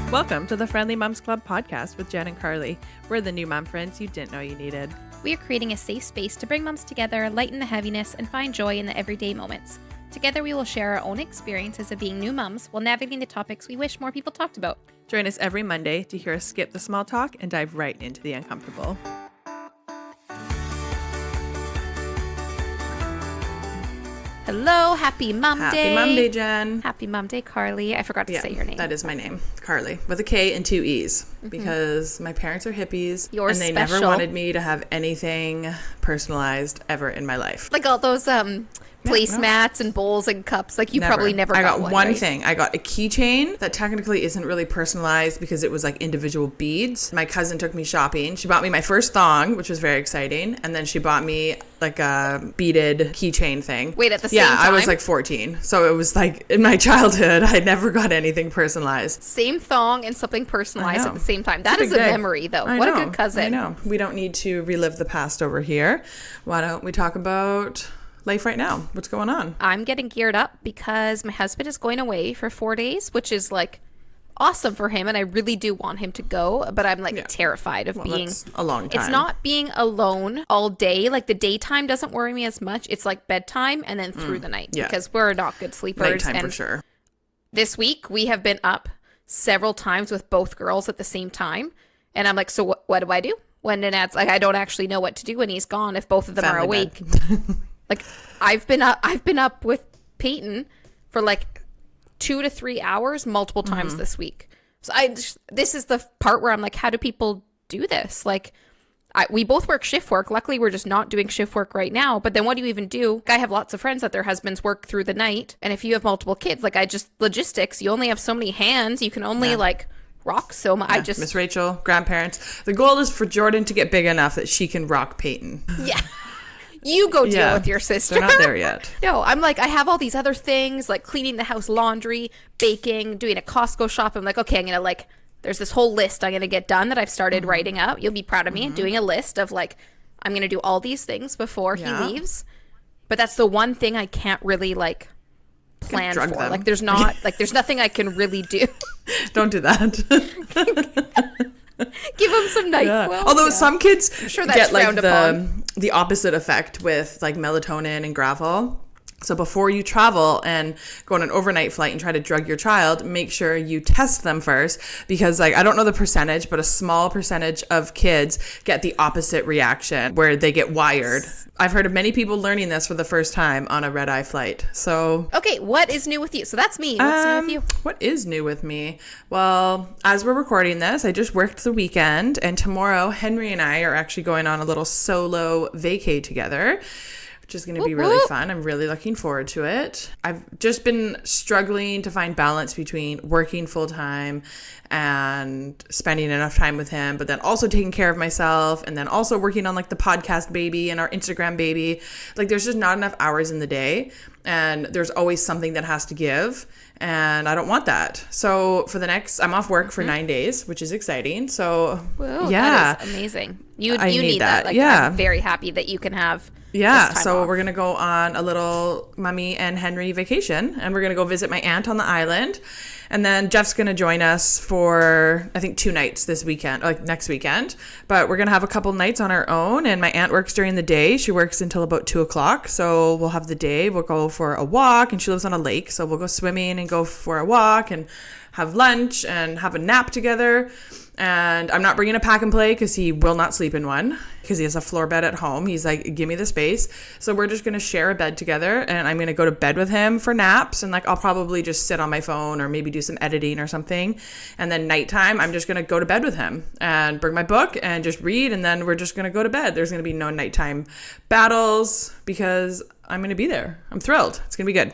Welcome to the Friendly Moms Club podcast with Jen and Karlee. We're the new mom friends you didn't know you needed. We are creating a safe space to bring moms together, lighten the heaviness, and find joy in the everyday moments. Together, we will share our own experiences of being new moms while navigating the topics we wish more people talked about. Join us every Monday to hear us skip the small talk and dive right into the uncomfortable. Hello, happy Mom Day. Happy Mom Day, Jen. Happy Mom Day, Karlee. I forgot to say your name. That is my name, Karlee, with a K and two E's, because my parents are hippies, You're and they special. never wanted me to have anything personalized ever in my life. Like all those placemats and bowls and cups. Like you probably never got I got one, one right? thing. I got a keychain that technically isn't really personalized because it was like individual beads. My cousin took me shopping. She bought me my first thong, which was very exciting. And then she bought me like a beaded keychain thing. Wait, at the same time? Yeah, I was time? like 14. So it was like in my childhood, I never got anything personalized. Same thong and something personalized at the same time. That It's is a a big day. memory, though. I What know, a good cousin. I know. We don't need to relive the past over here. Why don't we talk about life right now? What's going on? I'm getting geared up because my husband is going away for 4 days, which is like awesome for him. And I really do want him to go, but I'm like terrified of being That's a long time. It's not being alone all day. Like the daytime doesn't worry me as much. It's like bedtime and then through the night because we're not good sleepers. Nighttime and for sure. this week we have been up several times with both girls at the same time. And I'm like, so what do I do? When Nanette's like, I don't actually know what to do when he's gone if both of them are Family awake. bed. Like I've been up with Peyton for like 2 to 3 hours multiple times this week. So this is the part where I'm like, how do people do this? Like we both work shift work. Luckily, we're just not doing shift work right now. But then what do you even do? I have lots of friends that their husbands work through the night. And if you have multiple kids, like logistics, you only have so many hands. You can only like rock so much. Yeah, Miss Rachel, grandparents. The goal is for Jordan to get big enough that she can rock Peyton. Yeah. You go deal with your sister. They're not there yet. No, I'm like, I have all these other things, like cleaning the house, laundry, baking, doing a Costco shop. I'm like, okay, I'm going to there's this whole list I'm going to get done that I've started writing out. You'll be proud of me doing a list of like, I'm going to do all these things before he leaves. But that's the one thing I can't really plan for. Them. Like there's nothing I can really do. Don't do that. Give him some NyQuil. Although some kids get like upon. the opposite effect with like melatonin and Gravol. So before you travel and go on an overnight flight and try to drug your child, make sure you test them first, because I don't know the percentage, but a small percentage of kids get the opposite reaction where they get wired. I've heard of many people learning this for the first time on a red-eye flight. So okay, what is new with you? So that's me. What's new with you? What is new with me? Well, as we're recording this, I just worked the weekend, and tomorrow Henry and I are actually going on a little solo vacay together, which is going to be really fun. I'm really looking forward to it. I've just been struggling to find balance between working full time and spending enough time with him, but then also taking care of myself, and then also working on like the podcast baby and our Instagram baby. Like there's just not enough hours in the day, and there's always something that has to give, and I don't want that. So I'm off work for 9 days, which is exciting. So Whoa, yeah, that is amazing. You I need that. Like, yeah. I'm very happy that you can have yeah, this time so off. we're going to go on a little Mummy and Henry vacation, and we're going to go visit my aunt on the island. And then Jeff's going to join us for, I think, 2 nights this weekend, like next weekend. But we're going to have a couple nights on our own, and my aunt works during the day. She works until about 2 o'clock. So we'll have the day. We'll go for a walk, and she lives on a lake. So we'll go swimming and go for a walk and have lunch and have a nap together. And I'm not bringing a pack and play because he will not sleep in one, because he has a floor bed at home. He's like, give me the space. So we're just going to share a bed together, and I'm going to go to bed with him for naps. And like, I'll probably just sit on my phone or maybe do some editing or something. And then nighttime, I'm just going to go to bed with him and bring my book and just read. And then we're just going to go to bed. There's going to be no nighttime battles because I'm going to be there. I'm thrilled. It's going to be good.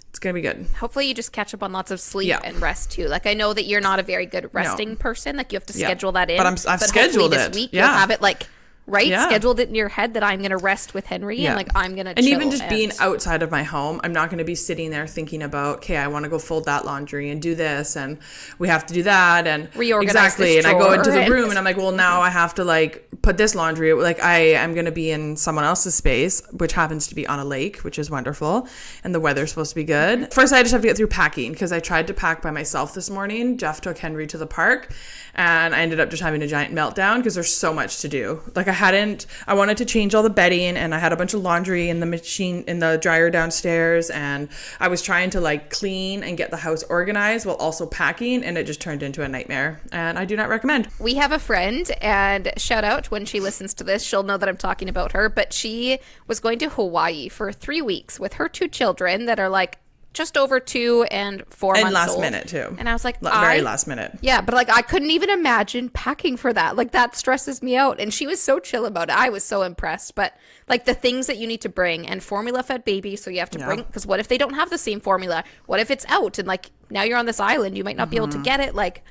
It's going to be good. Hopefully you just catch up on lots of sleep and rest too. Like I know that you're not a very good resting person. Like you have to schedule that in. But I've scheduled hopefully this week you'll have it like right? Yeah. Scheduled it in your head that I'm going to rest with Henry and like I'm going to and even just being outside of my home, I'm not going to be sitting there thinking about, okay, I want to go fold that laundry and do this and we have to do that and reorganize exactly. this And I go into the drawer. room and I'm like, well, now I have to like put this laundry, like I am going to be in someone else's space, which happens to be on a lake, which is wonderful. And the weather's supposed to be good. First, I just have to get through packing because I tried to pack by myself this morning. Jeff took Henry to the park and I ended up just having a giant meltdown because there's so much to do. Like I wanted to change all the bedding and I had a bunch of laundry in the machine, in the dryer downstairs. And I was trying to like clean and get the house organized while also packing. And it just turned into a nightmare. And I do not recommend. We have a friend, and shout out when she listens to this, she'll know that I'm talking about her, but she was going to Hawaii for 3 weeks with her 2 children that are like just over 2 and 4 months And last old. minute too. And I was like, very last minute. Yeah, but like I couldn't even imagine packing for that. Like that stresses me out. And she was so chill about it. I was so impressed. But like the things that you need to bring, and formula fed baby, so you have to bring, because what if they don't have the same formula? What if it's out and like now you're on this island, you might not be able to get it? Like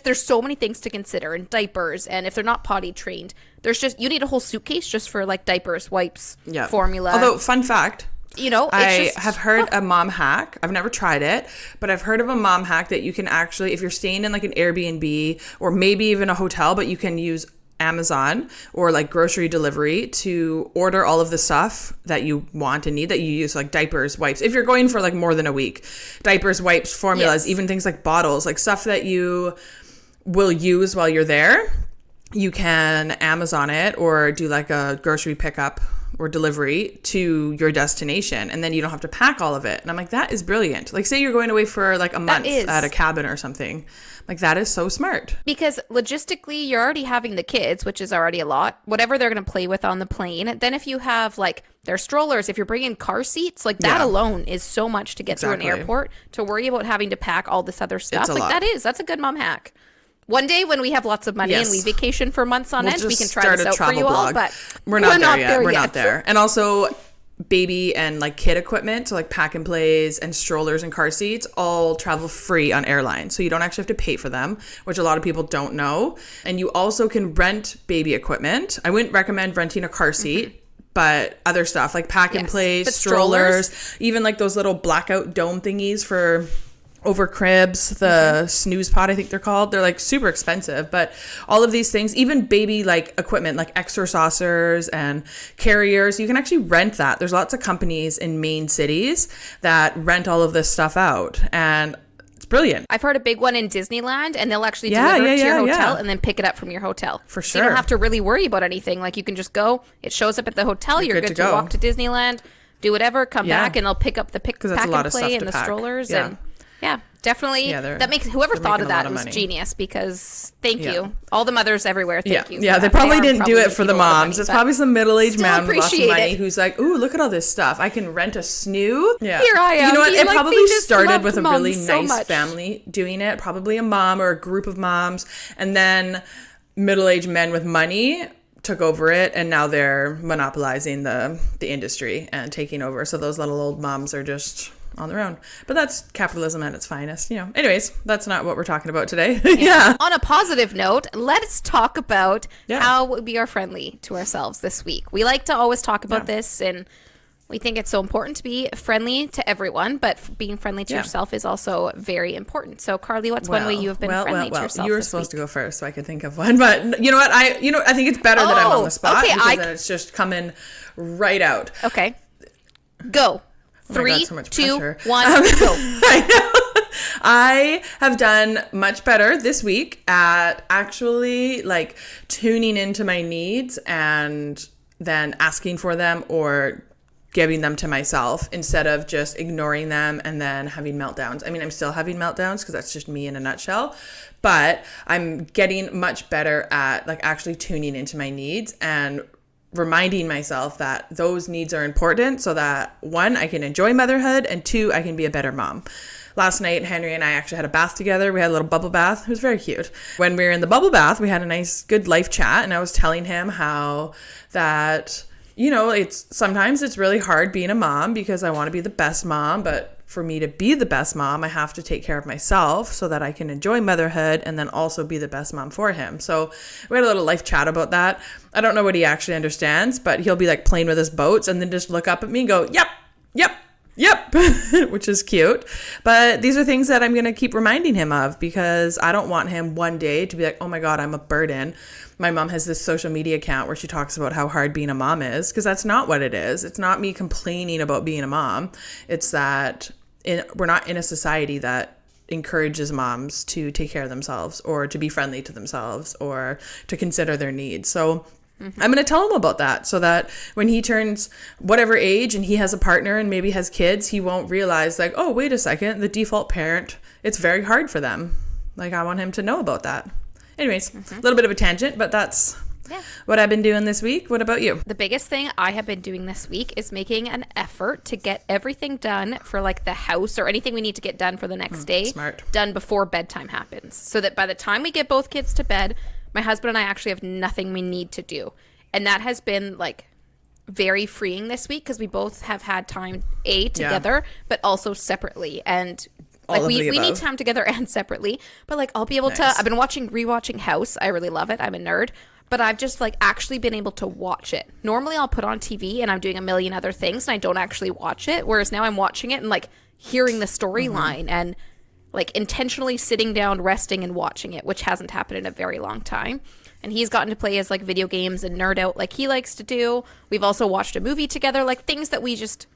there's so many things to consider, and diapers, and if they're not potty trained, you need a whole suitcase just for like diapers, wipes, formula. Although fun fact, I have heard a mom hack. I've never tried it, but I've heard of a mom hack that you can actually, if you're staying in like an Airbnb or maybe even a hotel, but you can use Amazon or like grocery delivery to order all of the stuff that you want and need that you use, like diapers, wipes. If you're going for like more than a week, diapers, wipes, formulas, even things like bottles, like stuff that you will use while you're there. You can Amazon it or do like a grocery pickup or delivery to your destination, and then you don't have to pack all of it. And I'm like, that is brilliant. Like say you're going away for like a month at a cabin or something. Like that is so smart. Because logistically, you're already having the kids, which is already a lot, whatever they're going to play with on the plane. Then if you have like their strollers, if you're bringing car seats, like that alone is so much to get through an airport, to worry about having to pack all this other stuff. Like that's a good mom hack. One day when we have lots of money and we vacation for months on end, we can try this out for you all, but we're not there yet. We're not there. And also baby and like kid equipment, so like pack and plays and strollers and car seats, all travel free on airlines. So you don't actually have to pay for them, which a lot of people don't know. And you also can rent baby equipment. I wouldn't recommend renting a car seat. But other stuff like pack and play, strollers, even like those little blackout dome thingies for over cribs, the snooze pod, I think they're called. They're like super expensive, but all of these things, even baby like equipment, like extra saucers and carriers, you can actually rent that. There's lots of companies in main cities that rent all of this stuff out, and it's brilliant. I've heard a big one in Disneyland, and they'll actually deliver it to your hotel and then pick it up from your hotel. For sure. So you don't have to really worry about anything. Like you can just go, it shows up at the hotel, you're good to walk to Disneyland, do whatever, come back, and they'll pick up the pack and play and the strollers. And definitely. That makes whoever thought of that was genius, because thank you. All the mothers everywhere, thank you. Yeah, they probably didn't do it for the moms. It's probably some middle-aged man with lots of money who's like, ooh, look at all this stuff. I can rent a snoo. Yeah. Here I am. You know what? It probably started with a really nice family doing it, probably a mom or a group of moms, and then middle-aged men with money took over it, and now they're monopolizing the industry and taking over. So those little old moms are just on their own. But that's capitalism at its finest, you know. Anyways, that's not what we're talking about today. On a positive note, let's talk about how we are friendly to ourselves this week. We like to always talk about this, and we think it's so important to be friendly to everyone, but being friendly to yourself is also very important. So, Karlee, what's one way you have been friendly to yourself? You were supposed to go first, so I could think of one. But you know what? I think it's better that I'm on the spot, because then it's just coming right out. Okay, go. Oh 3, God, so 2, pressure. 1, go. I know. I have done much better this week at actually like tuning into my needs and then asking for them or giving them to myself, instead of just ignoring them and then having meltdowns. I mean, I'm still having meltdowns because that's just me in a nutshell, but I'm getting much better at like actually tuning into my needs and reminding myself that those needs are important, so that 1, I can enjoy motherhood, and 2, I can be a better mom. Last night, Henry and I actually had a bath together. We had a little bubble bath. It was very cute. When we were in the bubble bath, we had a nice, good life chat, and I was telling him how that sometimes it's really hard being a mom because I want to be the best mom, but for me to be the best mom, I have to take care of myself so that I can enjoy motherhood and then also be the best mom for him. So we had a little life chat about that. I don't know what he actually understands, but he'll be like playing with his boats and then just look up at me and go, yep, which is cute. But these are things that I'm going to keep reminding him of because I don't want him one day to be like, oh my God, I'm a burden. My mom has this social media account where she talks about how hard being a mom is, because that's not what it is. It's not me complaining about being a mom. It's that we're not in a society that encourages moms to take care of themselves or to be friendly to themselves or to consider their needs. So I'm going to tell him about that so that when he turns whatever age and he has a partner and maybe has kids, he won't realize like, oh, wait a second, the default parent, it's very hard for them. Like, I want him to know about that. Anyways, a little bit of a tangent, but that's what I've been doing this week. What about you? The biggest thing I have been doing this week is making an effort to get everything done for like the house or anything we need to get done for the next day Smart. done before bedtime happens. So that by the time we get both kids to bed, my husband and I actually have nothing we need to do. And that has been like very freeing this week because we both have had time together, but also separately. And like we need time together and separately, but like I'll be able to, I've been rewatching House. I really love it. I'm a nerd, but I've just like actually been able to watch it. Normally I'll put on TV and I'm doing a million other things and I don't actually watch it. Whereas now I'm watching it and like hearing the storyline and like intentionally sitting down, resting and watching it, which hasn't happened in a very long time. And he's gotten to play his like video games and nerd out like he likes to do. We've also watched a movie together, like things that we just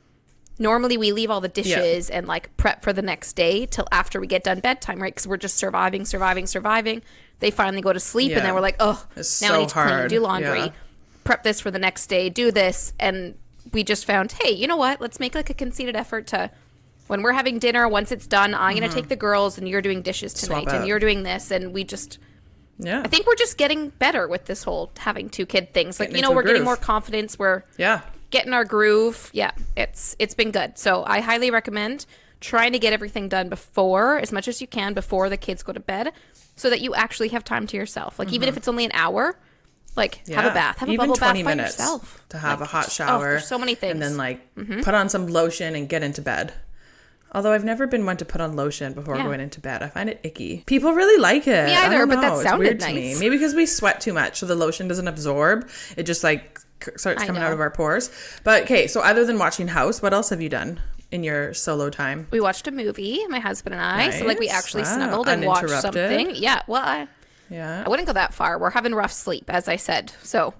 normally we leave all the dishes and like prep for the next day till after we get done bedtime, right? Because we're just surviving. They finally go to sleep and then we're like, oh, it's now so I need to hard. clean, do laundry, prep this for the next day, do this. And we just found, hey, you know what? Let's make like a conceited effort to, when we're having dinner, once it's done, I'm going to take the girls and you're doing dishes tonight and you're doing this. And we just, I think we're just getting better with this whole having two kid things. Like, we're getting more confidence. We're getting our groove. Yeah, it's been good. So I highly recommend trying to get everything done before, as much as you can, before the kids go to bed, so that you actually have time to yourself. Like, even if it's only an hour, like, have a bath, have a bubble bath by yourself. To have a hot shower. There's so many things. And then, like, put on some lotion and get into bed. Although I've never been one to put on lotion before going into bed. I find it icky. People really like it. Me either, but that sounded nice. To me. Maybe because we sweat too much, so the lotion doesn't absorb. It just, like, starts coming out of our pores. But, okay, so other than watching House, what else have you done in your solo time? We watched a movie, my husband and I. Nice. So, like, we actually snuggled and watched something. Yeah, well, I wouldn't go that far. We're having rough sleep, as I said. So...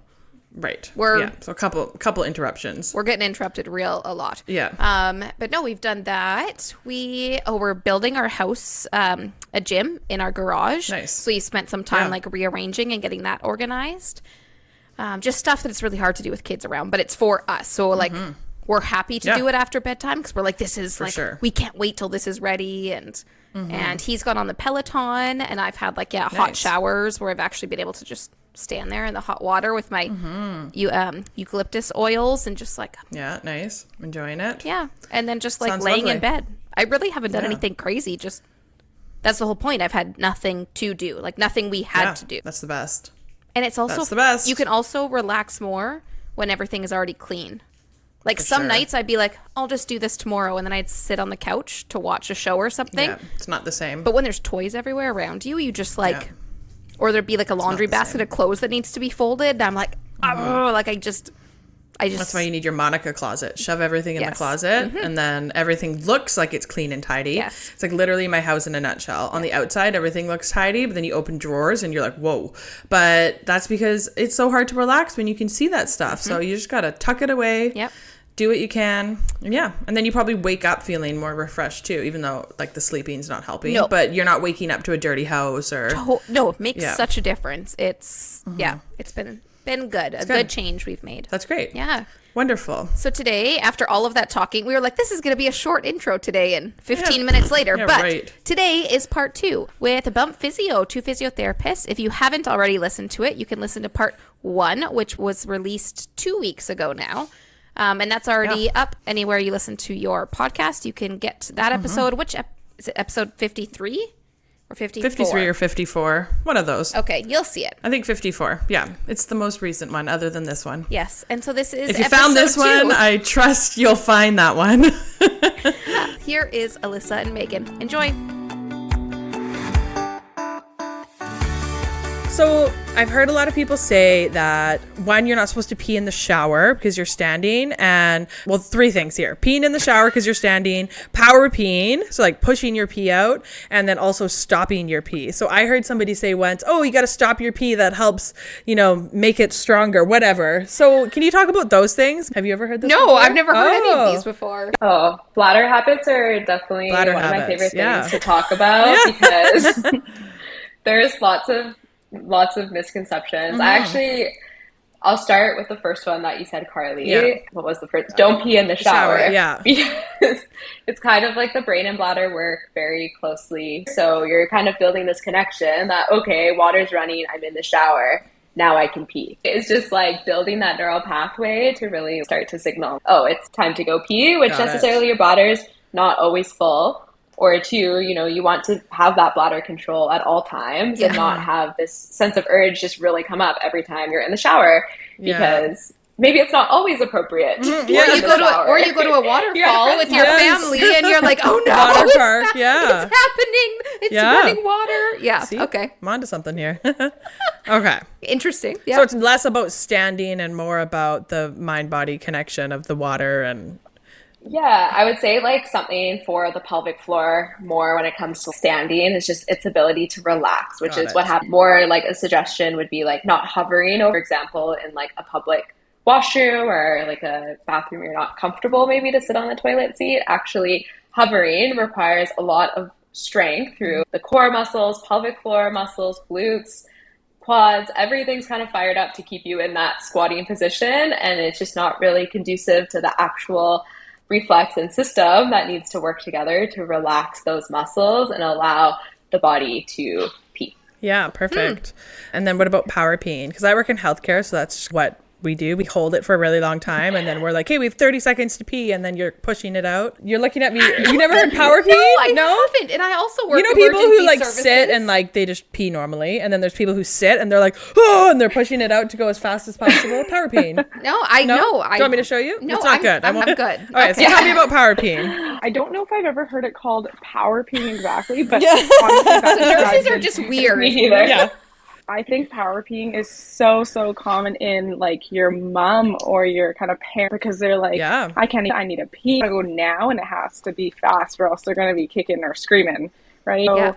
Right. So a couple interruptions. We're getting interrupted a lot. Yeah. But no, we've done that. We're building our house, a gym in our garage. Nice. So we spent some time like rearranging and getting that organized. Just stuff that it's really hard to do with kids around, but it's for us. So like we're happy to do it after bedtime because we're like, this is for like, we can't wait till this is ready. And he's gone on the Peloton and I've had like, hot showers where I've actually been able to just stand there in the hot water with my eucalyptus oils and just like nice, enjoying it. And then just like laying in bed. I really haven't done anything crazy, just that's the whole point. I've had nothing to do, like nothing we had to do. That's the best. And it's also the best. You can also relax more when everything is already clean. Like some nights I'd be like, I'll just do this tomorrow, and then I'd sit on the couch to watch a show or something. It's not the same. But when there's toys everywhere around you, you just like or there'd be like a laundry basket of clothes that needs to be folded. And I'm like, like I just. That's why you need your Monica closet. Shove everything in the closet, and then everything looks like it's clean and tidy. It's like literally my house in a nutshell. On the outside, everything looks tidy, but then you open drawers and you're like, whoa. But that's because it's so hard to relax when you can see that stuff. So you just got to tuck it away. Do what you can. And then you probably wake up feeling more refreshed too, even though like the sleeping's not helping. But you're not waking up to a dirty house or... No, it makes such a difference. It's, it's been good. A good change we've made. That's great. Yeah. Wonderful. So today, after all of that talking, we were like, this is going to be a short intro today and 15 minutes later. But today is part 2 with Bump Physio, 2 physiotherapists. If you haven't already listened to it, you can listen to part 1, which was released 2 weeks ago now. And that's already up anywhere you listen to your podcast. You can get that episode. Which is it, episode 53? Or 54? 53 or 54. One of those. Okay, you'll see it. I think 54. Yeah. It's the most recent one other than this one. Yes. And so this is If you found this one, I trust you'll find that one. Here is Alyssa and Meagan. Enjoy. So I've heard a lot of people say that one, you're not supposed to pee in the shower because you're standing, and well, three things here: peeing in the shower because you're standing, power peeing, so like pushing your pee out, and then also stopping your pee. So I heard somebody say once, oh, you got to stop your pee, that helps, make it stronger, whatever. So can you talk about those things? Have you ever heard this? No, before? I've never heard any of these before. Oh, bladder habits are definitely one of my favorite things to talk about because there's lots of misconceptions. I'll start with the first one that you said, Karlee. Yeah. What was the first? Don't pee in the shower. Yeah. Because it's kind of like the brain and bladder work very closely. So you're kind of building this connection that, okay, water's running, I'm in the shower, now I can pee. It's just like building that neural pathway to really start to signal, oh, it's time to go pee, which necessarily your bladder's not always full. Or two, you want to have that bladder control at all times and not have this sense of urge just really come up every time you're in the shower because maybe it's not always appropriate. Or you go to a waterfall with your family and you're like, oh no, water park. It's happening. It's running water. Yeah. See? Okay. I'm onto something here. Okay. Interesting. Yeah. So it's less about standing and more about the mind-body connection of the water and... Yeah, I would say like something for the pelvic floor more when it comes to standing is just its ability to relax, which is what happens. More like a suggestion would be like not hovering, for example, in like a public washroom or like a bathroom you're not comfortable maybe to sit on the toilet seat. Actually, hovering requires a lot of strength through the core muscles, pelvic floor muscles, glutes, quads, everything's kind of fired up to keep you in that squatting position, and it's just not really conducive to the actual reflex and system that needs to work together to relax those muscles and allow the body to pee. Yeah, perfect. And then what about power peeing? Because I work in healthcare, so that's what we do. We hold it for a really long time, and then we're like, hey, we have 30 seconds to pee, and then you're pushing it out. You're looking at me. You never heard power peeing? No, I haven't. And I also work people who like services. sit and like they just pee normally, and then there's people who sit and they're like, oh, and they're pushing it out to go as fast as possible. Power peeing. No. Do you want me to show you? No, it's not good. I'm good. All right, so tell me about power peeing. I don't know if I've ever heard it called power peeing exactly, but honestly, nurses are just weird. Me neither. Yeah. I think power peeing is so common in like your mom or your kind of parent because they're like, I need a pee. I go now and it has to be fast or else they're going to be kicking or screaming, right? So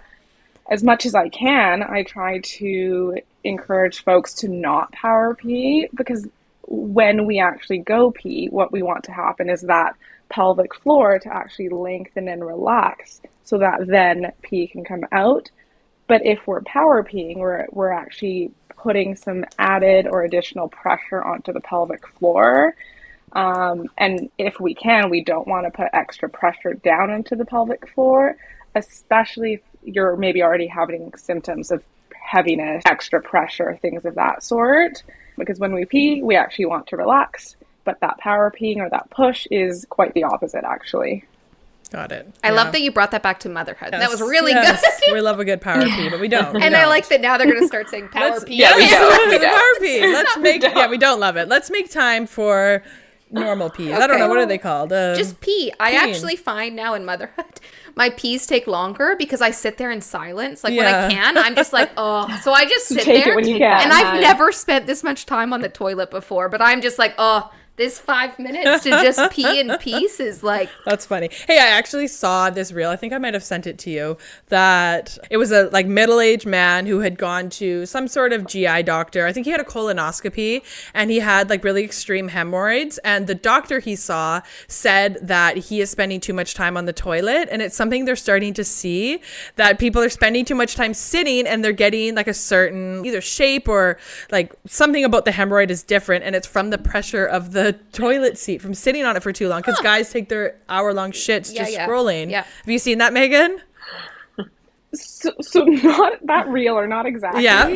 as much as I can, I try to encourage folks to not power pee because when we actually go pee, what we want to happen is that pelvic floor to actually lengthen and relax so that then pee can come out. But if we're power peeing, we're actually putting some added or additional pressure onto the pelvic floor. And if we can, we don't want to put extra pressure down into the pelvic floor, especially if you're maybe already having symptoms of heaviness, extra pressure, things of that sort. Because when we pee, we actually want to relax. But that power peeing or that push is quite the opposite, actually. Got it. I love that you brought that back to motherhood. Yes. That was really good. We love a good power pee, but we don't. I like that now they're going to start saying power pee. Yeah, we don't. Power pee. Let's make. We don't love it. Let's make time for normal peas. Okay. I don't know, what are they called? Just pee. I actually find now in motherhood, my pees take longer because I sit there in silence. Like when I can, I'm just like, oh. So I just sit take there. It when you can. And I've never spent this much time on the toilet before, but I'm just like, oh. This 5 minutes to just pee in peace is like... That's funny. Hey, I actually saw this reel. I think I might have sent it to you. That it was a like middle-aged man who had gone to some sort of GI doctor. I think he had a colonoscopy and he had like really extreme hemorrhoids. And the doctor he saw said that he is spending too much time on the toilet. And it's something they're starting to see, that people are spending too much time sitting and they're getting like a certain either shape or like something about the hemorrhoid is different. And it's from the pressure of the toilet seat from sitting on it for too long because guys take their hour-long shits just scrolling. Yeah. Have you seen that, Meagan? So not that real or not exactly. Yeah.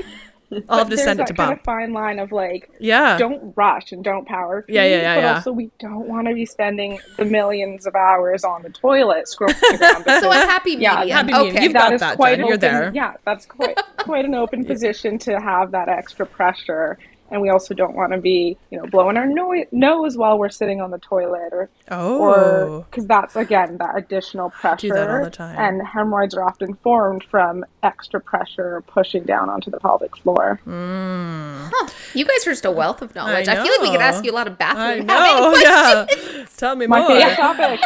I'll have to send it to Bob. There's that kind of fine line of like, don't rush and don't power feed, but also we don't want to be spending the millions of hours on the toilet scrolling around. So a happy medium. Happy medium. You've got that, Jen. You're there. Yeah, that's quite an open position to have that extra pressure. And we also don't want to be, blowing our nose while we're sitting on the toilet, or because that's again that additional pressure. Do that all the time. And hemorrhoids are often formed from extra pressure pushing down onto the pelvic floor. You guys are just a wealth of knowledge. I feel like we could ask you a lot of bathroom questions. Tell me My more. favorite topic.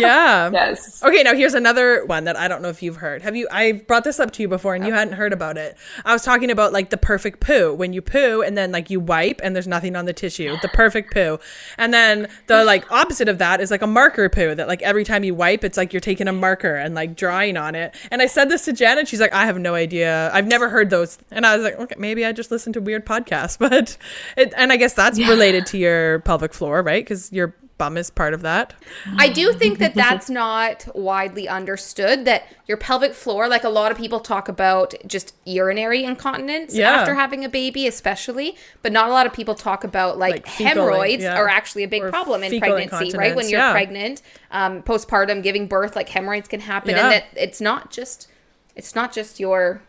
Yes. Okay, now here's another one that I don't know if you've heard. I brought this up to you before and you hadn't heard about it. I was talking about like the perfect poo, when you poo and then like you wipe and there's nothing on the tissue, the perfect poo. And then the like opposite of that is like a marker poo, that like every time you wipe it's like you're taking a marker and like drawing on it. And I said this to Jen and she's like, I have no idea, I've never heard those. And I was like, okay, maybe I just listen to weird podcasts. But and I guess that's related to your pelvic floor, right? Because your bum is part of that. I do think that that's not widely understood, that your pelvic floor, like a lot of people talk about just urinary incontinence after having a baby especially, but not a lot of people talk about like hemorrhoids are actually a big problem in pregnancy, right? When you're pregnant, postpartum, giving birth, like hemorrhoids can happen, and that it's not just your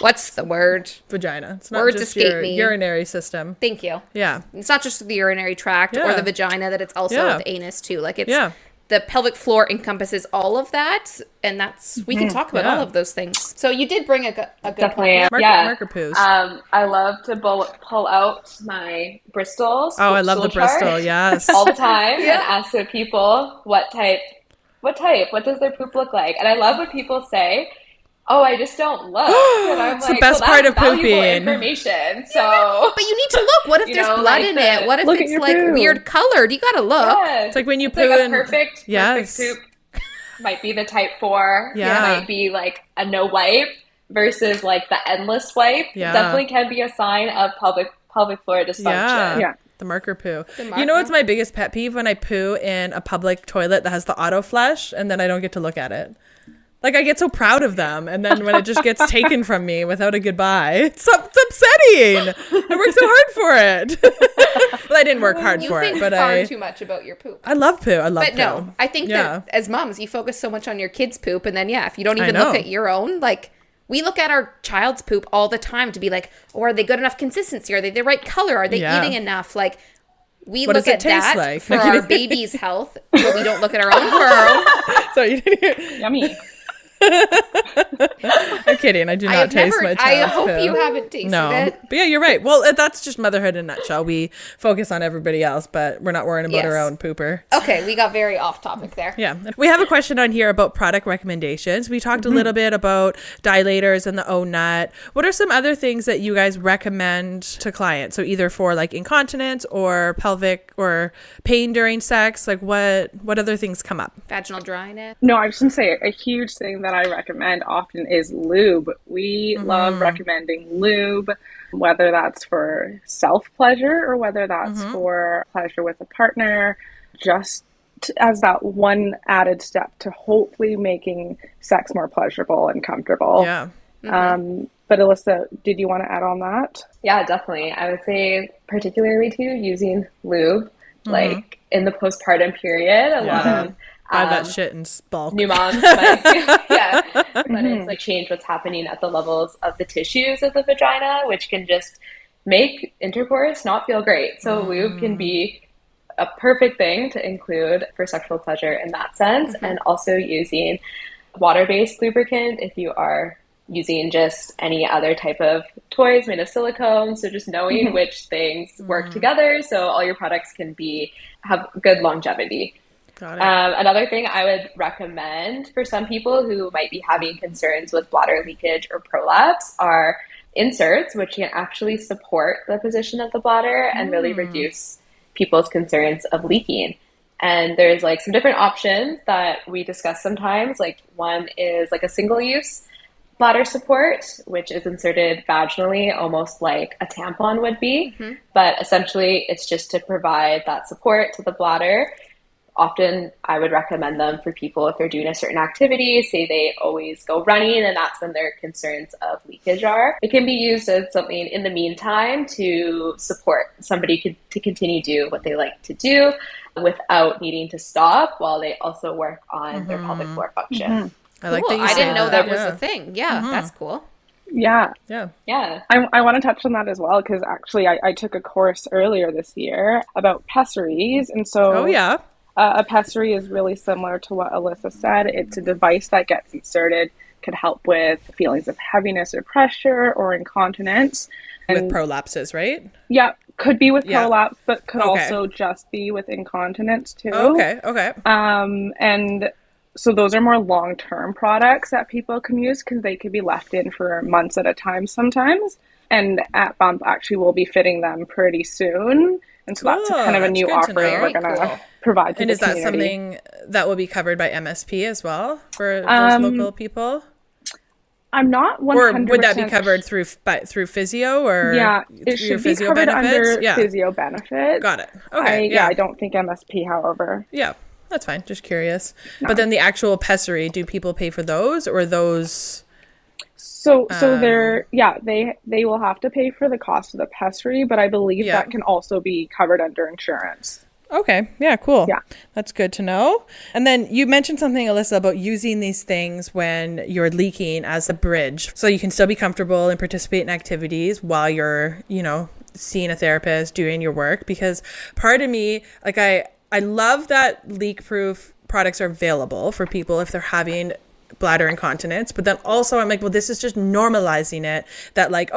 what's the word? Vagina. It's not Words just escape your me. urinary system. Thank you. Yeah. It's not just the urinary tract or the vagina, that it's also the anus too. Like it's the pelvic floor encompasses all of that, and that's we can talk about all of those things. So you did bring a good Definitely. point. Marker poos. I love to pull out my Bristols. Oh, I love the Bristol. Yes. All the time, and ask the people what type, what does their poop look like? And I love when people say, oh, I just don't look. And I'm it's like, the best part of pooping. Information. So, but you need to look. What if there's blood in it? What if it's like weird colored? You gotta look. Yeah. It's like when you poo like in. Perfect poop might be the type 4. Yeah. Might be like a no wipe versus like the endless wipe. Yeah. Definitely can be a sign of pelvic floor dysfunction. Yeah. The marker poo. You know what's my biggest pet peeve? When I poo in a public toilet that has the auto flush and then I don't get to look at it. Like, I get so proud of them, and then when it just gets taken from me without a goodbye, it's upsetting. I worked so hard for it. Well, I didn't work hard for it, but You think far too much about your poop. I love poo. I love poo. But no, I think that as moms, you focus so much on your kids' poop, and then, if you don't even look at your own, like, we look at our child's poop all the time to be like, oh, are they good enough consistency? Are they the right color? Are they eating enough? Like, we look at that like? For our baby's health, but we don't look at our own for our own. So you didn't hear. Yummy. I'm kidding. I do not taste my child's I hope poo. you haven't tasted it. But yeah, you're right. Well, that's just motherhood in a nutshell. We focus on everybody else, but we're not worrying about our own pooper. Okay, we got very off topic there. Yeah. We have a question on here about product recommendations. We talked a little bit about dilators and the O-Nut. What are some other things that you guys recommend to clients? So either for like incontinence or pelvic or pain during sex, like what other things come up? Vaginal dryness. No, I was going to say a huge thing that I recommend often is lube. We love recommending lube, whether that's for self-pleasure or whether that's for pleasure with a partner, just as that one added step to hopefully making sex more pleasurable and comfortable. Yeah. But Alyssa, did you want to add on that? Yeah, definitely. I would say particularly too using lube, like in the postpartum period, a lot of buy that shit in bulk. New moms might but it's like change what's happening at the levels of the tissues of the vagina, which can just make intercourse not feel great. So lube can be a perfect thing to include for sexual pleasure in that sense, and also using water-based lubricant if you are using just any other type of toys made of silicone. So just knowing which things work together so all your products can have good longevity. Got it. Another thing I would recommend for some people who might be having concerns with bladder leakage or prolapse are inserts, which can actually support the position of the bladder and really reduce people's concerns of leaking. And there's like some different options that we discuss sometimes. Like one is like a single-use bladder support, which is inserted vaginally, almost like a tampon would be. But essentially, it's just to provide that support to the bladder. often I would recommend them for people if they're doing a certain activity, say they always go running and that's when their concerns of leakage are. It can be used as something in the meantime to support somebody to continue do what they like to do without needing to stop while they also work on their pelvic floor function. I like that you I didn't know that was a thing. Yeah, that's cool. Yeah. I want to touch on that as well because actually I took a course earlier this year about pessaries. And so a pessary is really similar to what Alyssa said. It's a device that gets inserted, could help with feelings of heaviness or pressure or incontinence. And, with prolapses, right? Yeah, could be with prolapse, but could also just be with incontinence too. Okay. And so those are more long-term products that people can use because they could be left in for months at a time sometimes. And at Bump, actually, we'll be fitting them pretty soon. And so that's kind of a new offering we're going to provide to the community. And is that something that will be covered by MSP as well for those local people? I'm not 100%. Or would that be covered through physio or it should be covered under physio benefits. Got it. Okay. I don't think MSP, however. Yeah, that's fine. Just curious. No. But then the actual pessary, do people pay for those or those? So they're they will have to pay for the cost of the pessary, but I believe that can also be covered under insurance. Okay. Yeah, cool. Yeah. That's good to know. And then you mentioned something, Alyssa, about using these things when you're leaking as a bridge. So you can still be comfortable and participate in activities while you're, seeing a therapist, doing your work. Because part of me, like I love that leak-proof products are available for people if they're having bladder incontinence, but then also I'm like, well, this is just normalizing it that like,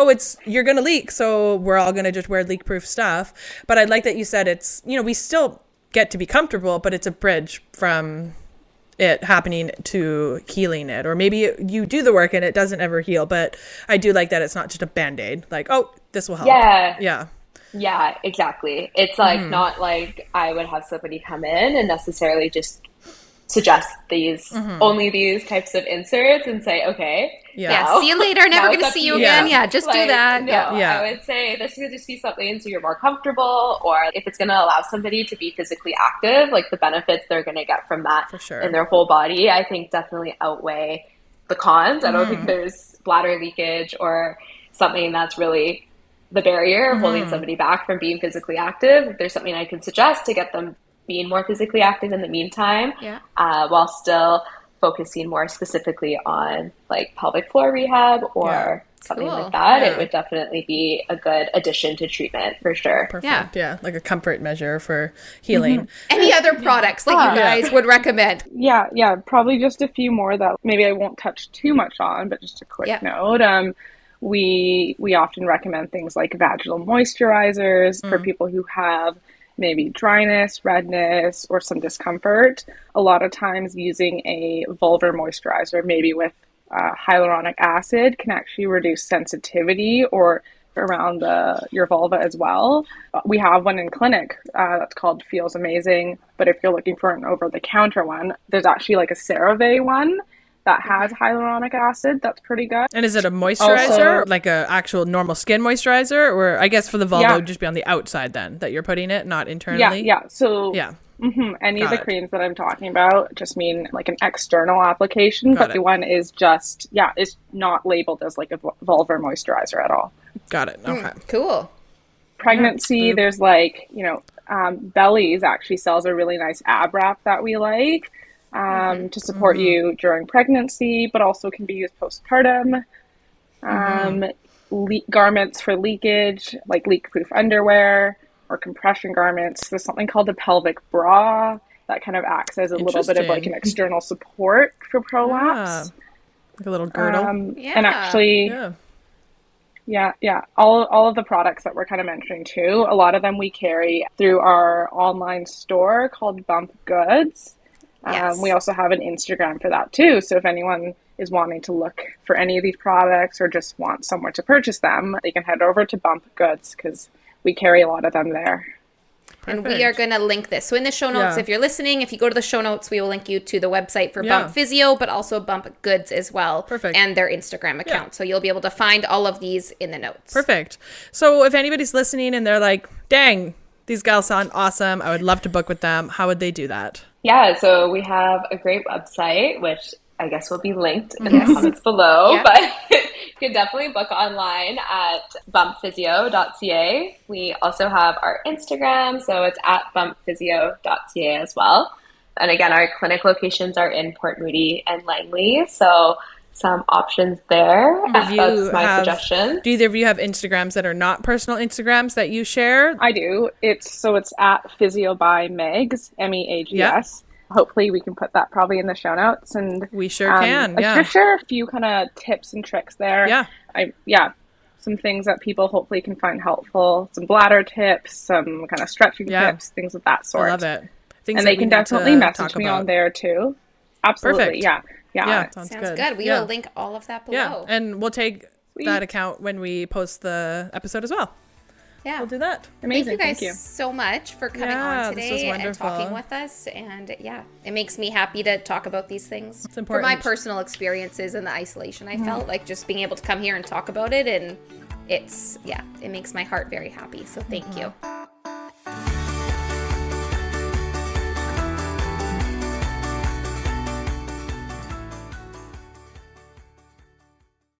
you're gonna leak, so we're all gonna just wear leak-proof stuff. But I like that you said it's, we still get to be comfortable, but it's a bridge from it happening to healing it. Or maybe you do the work and it doesn't ever heal, but I do like that it's not just a band-aid, like, this will help. Yeah, exactly. It's like not like I would have somebody come in and necessarily just suggest only these types of inserts and say, okay, see you later, never gonna see you again. Just do that. I would say this could just be something so you're more comfortable, or if it's gonna allow somebody to be physically active, like the benefits they're gonna get from that in their whole body, I think definitely outweigh the cons. I don't think there's bladder leakage or something that's really the barrier of holding somebody back from being physically active. If there's something I can suggest to get them being more physically active in the meantime, while still focusing more specifically on like pelvic floor rehab or something like that, it would definitely be a good addition to treatment for sure. Perfect. Yeah, like a comfort measure for healing. Any other products that you guys would recommend? Yeah, probably just a few more that maybe I won't touch too much on, but just a quick note. We often recommend things like vaginal moisturizers for people who have maybe dryness, redness, or some discomfort. A lot of times using a vulvar moisturizer, maybe with hyaluronic acid, can actually reduce sensitivity or around your vulva as well. We have one in clinic that's called Feels Amazing, but if you're looking for an over-the-counter one, there's actually like a CeraVe one that has hyaluronic acid. That's pretty good. And is it a moisturizer, like a actual normal skin moisturizer? Or I guess for the vulva, it would just be on the outside then that you're putting it, not internally? So any of the creams that I'm talking about just mean like an external application, but the one is just, is not labeled as like a vulvar moisturizer at all. Got it. Okay. Cool. Pregnancy, there's like, Bellies actually sells a really nice ab wrap that we like. To support you during pregnancy, but also can be used postpartum. Garments for leakage, like leak-proof underwear or compression garments. There's something called a pelvic bra that kind of acts as a little bit of like an external support for prolapse. Like a little girdle. And actually, all of the products that we're kind of mentioning too, a lot of them we carry through our online store called Bump Goods. We also have an Instagram for that too. So if anyone is wanting to look for any of these products or just want somewhere to purchase them, they can head over to Bump Goods because we carry a lot of them there. And we are going to link this. So in the show notes, if you're listening, if you go to the show notes, we will link you to the website for Bump Physio, but also Bump Goods as well. Perfect. And their Instagram account. So you'll be able to find all of these in the notes. Perfect. So if anybody's listening and they're like, dang, these gals sound awesome, I would love to book with them, how would they do that? Yeah, so we have a great website, which I guess will be linked in the comments below, but you can definitely book online at bumpphysio.ca. We also have our Instagram, so it's at bumpphysio.ca as well. And again, our clinic locations are in Port Moody and Langley, so some options there. That's my suggestion. Do either of you have Instagrams that are not personal Instagrams that you share? I do. It's at Physio by Megs, Meags. Yep. Hopefully we can put that probably in the show notes, and we sure can. I share a few kind of tips and tricks there. Some things that people hopefully can find helpful, some bladder tips, some kind of stretching tips, things of that sort. I love it. And they can definitely message me on there too. Absolutely. Perfect. Yeah, sounds good. We will link all of that below. Yeah, and we'll take that account when we post the episode as well. Yeah, we'll do that. Amazing. Thank you guys so much for coming on today and talking with us. And it makes me happy to talk about these things. It's important. For my personal experiences and the isolation I felt, like just being able to come here and talk about it, and it makes my heart very happy. So thank you.